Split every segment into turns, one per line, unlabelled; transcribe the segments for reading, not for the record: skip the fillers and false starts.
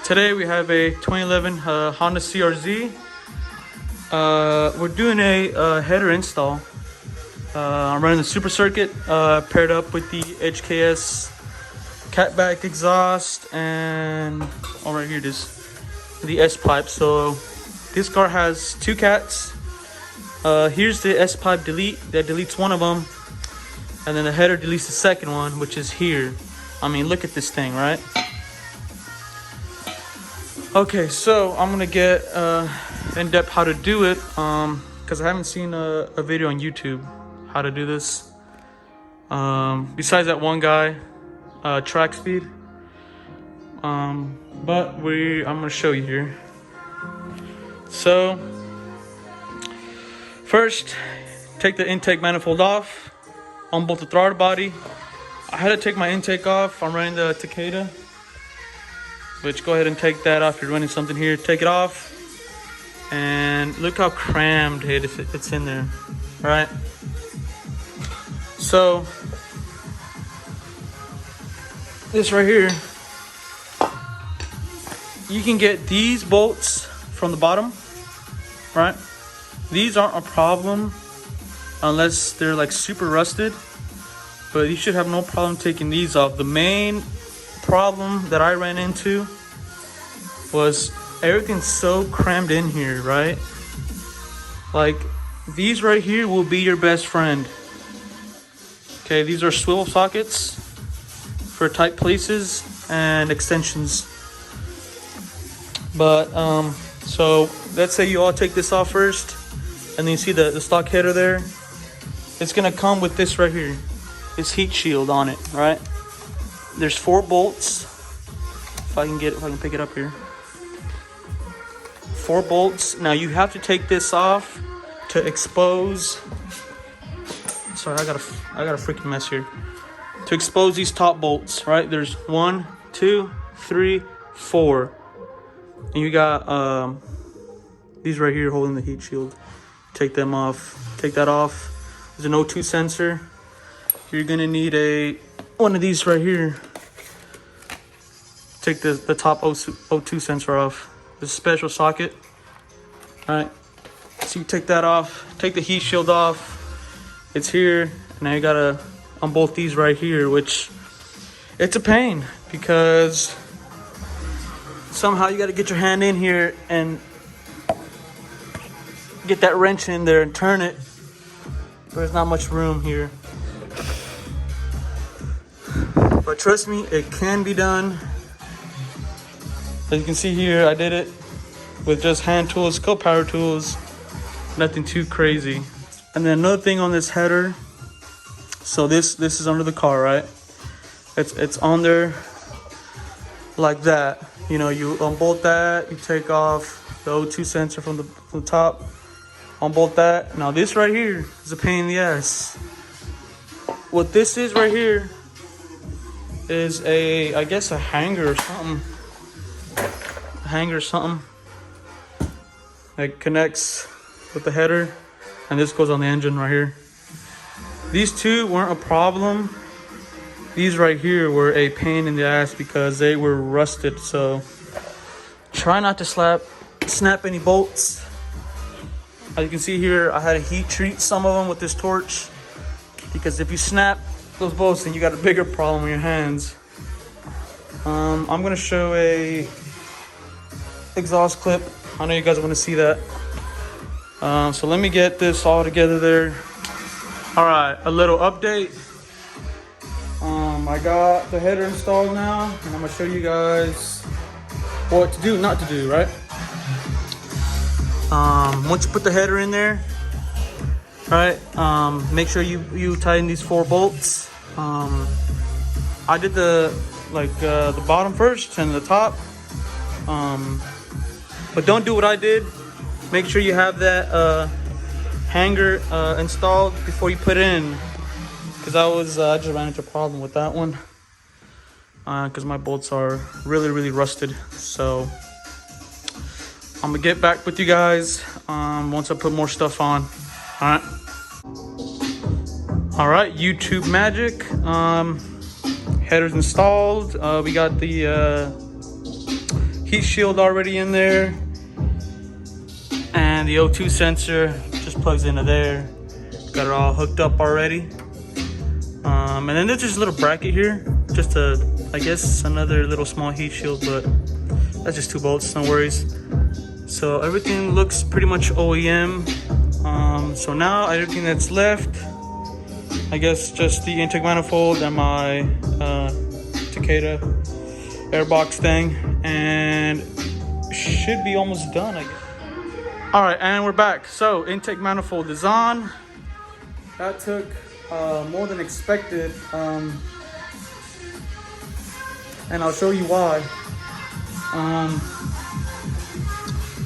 Today we have a 2011 Honda CRZ. We're doing a header install. I'm running the SuperCircuit paired up with the HKS catback exhaust and right here it is, the S pipe. So this car has two cats. Here's the S pipe delete that deletes one of them, and then the header deletes the second one, which is here. I mean, look at this thing, right? Okay, so I'm gonna get in depth how to do it because I haven't seen a video on YouTube how to do this. Besides that one guy, track speed. But I'm gonna show you here. So first, take the intake manifold off, unbolt the throttle body. I had to take my intake off. I'm running the Takeda, which go ahead and take that off. You're running something here, take it off. And look how crammed it's in there, right? So this right here, you can get these bolts from the bottom, right? These aren't a problem unless they're like super rusted, but you should have no problem taking these off. The main problem that I ran into was everything's so crammed in here, right? Like these right here will be your best friend. Okay, these are swivel sockets for tight places and extensions. But so let's say you all take this off first, and then you see the stock header there. It's gonna come with this right here, this heat shield on it, right? There's 4 bolts. If I can pick it up here. 4 bolts. Now you have to take this off to expose. Sorry, I got a freaking mess here. To expose these top bolts, right? There's 1, 2, 3, 4, and you got these right here holding the heat shield. Take them off. Take that off. There's an O2 sensor. You're gonna need one of these right here. Take the top O2 sensor off. This is a special socket. All right. So you take that off. Take the heat shield off. It's here. Now you gotta unbolt these right here, which it's a pain because somehow you gotta get your hand in here and get that wrench in there and turn it. There's not much room here. But trust me, it can be done. As you can see here, I did it with just hand tools, couple power tools, nothing too crazy. And then another thing on this header, so this is under the car, right? It's on there like that. You know, you unbolt that, you take off the O2 sensor from the top, unbolt that. Now this right here is a pain in the ass. What this is right here is I guess a hanger or something. That connects with the header, and this goes on the engine right here. These two weren't a problem. These right here were a pain in the ass because they were rusted. So try not to snap any bolts. As you can see here, I had to heat treat some of them with this torch, because if you snap those bolts, then you got a bigger problem in your hands. I'm gonna show a exhaust clip. I know you guys want to see that. So let me get this all together there. All right, a little update. I got the header installed now, and I'm gonna show you guys what to do, not to do, right? Once you put the header in there, right, make sure you tighten these 4 bolts. I did the bottom first and the top, but don't do what I did. Make sure you have that hanger installed before you put it in, because I just ran into a problem with that one, because my bolts are really rusted. So I'm gonna get back with you guys once I put more stuff on. All right, YouTube magic. Headers installed. We got the heat shield already in there, and the O2 sensor just plugs into there. Got it all hooked up already. And then there's just a little bracket here, just I guess another little small heat shield, but that's just 2 bolts, no worries. So everything looks pretty much OEM. So now everything that's left, I guess just the intake manifold and my Takeda airbox thing, and should be almost done, I guess. All right, and we're back. So intake manifold is on. That took more than expected, and I'll show you why.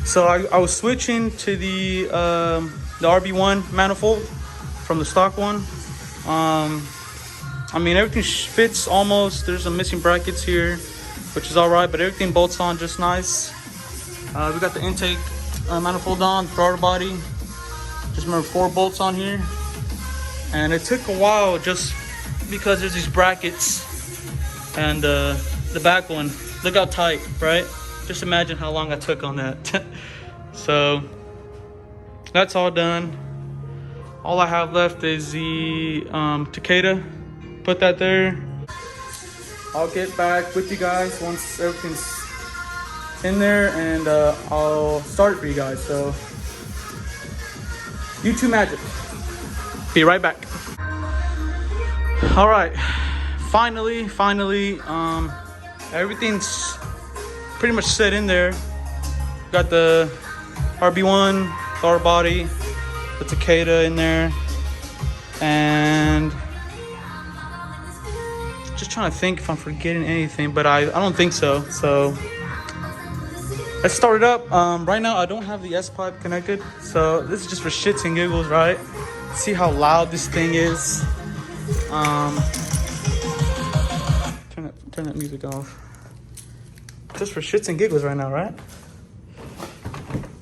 So I was switching to the RB1 manifold from the stock one. I mean, everything fits almost. There's some missing brackets here, which is all right, but everything bolts on just nice. We got the intake manifold on, throttle body. Just remember 4 bolts on here. And it took a while just because there's these brackets, and the back one, look how tight, right? Just imagine how long I took on that. So that's all done. All I have left is the Takeda. Put that there. I'll get back with you guys once everything's in there, and I'll start it for you guys. So YouTube magic. Be right back. All right, finally, everything's pretty much set in there. Got the RB1 throttle body, the Takeda in there, and just trying to think if I'm forgetting anything, but I don't think so. So let's start it up. Right now I don't have the S-pipe connected, so this is just for shits and giggles, right? See how loud this thing is. Turn that music off. Just for shits and giggles right now, right?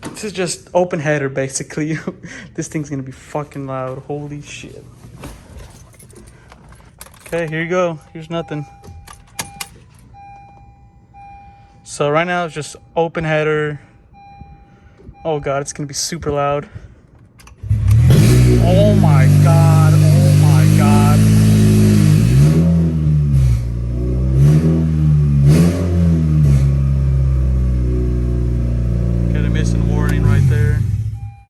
This is just open header, basically. This thing's gonna be fucking loud. Holy shit. Okay, here you go. Here's nothing. So right now it's just open header. Oh god, it's gonna be super loud. Oh my god.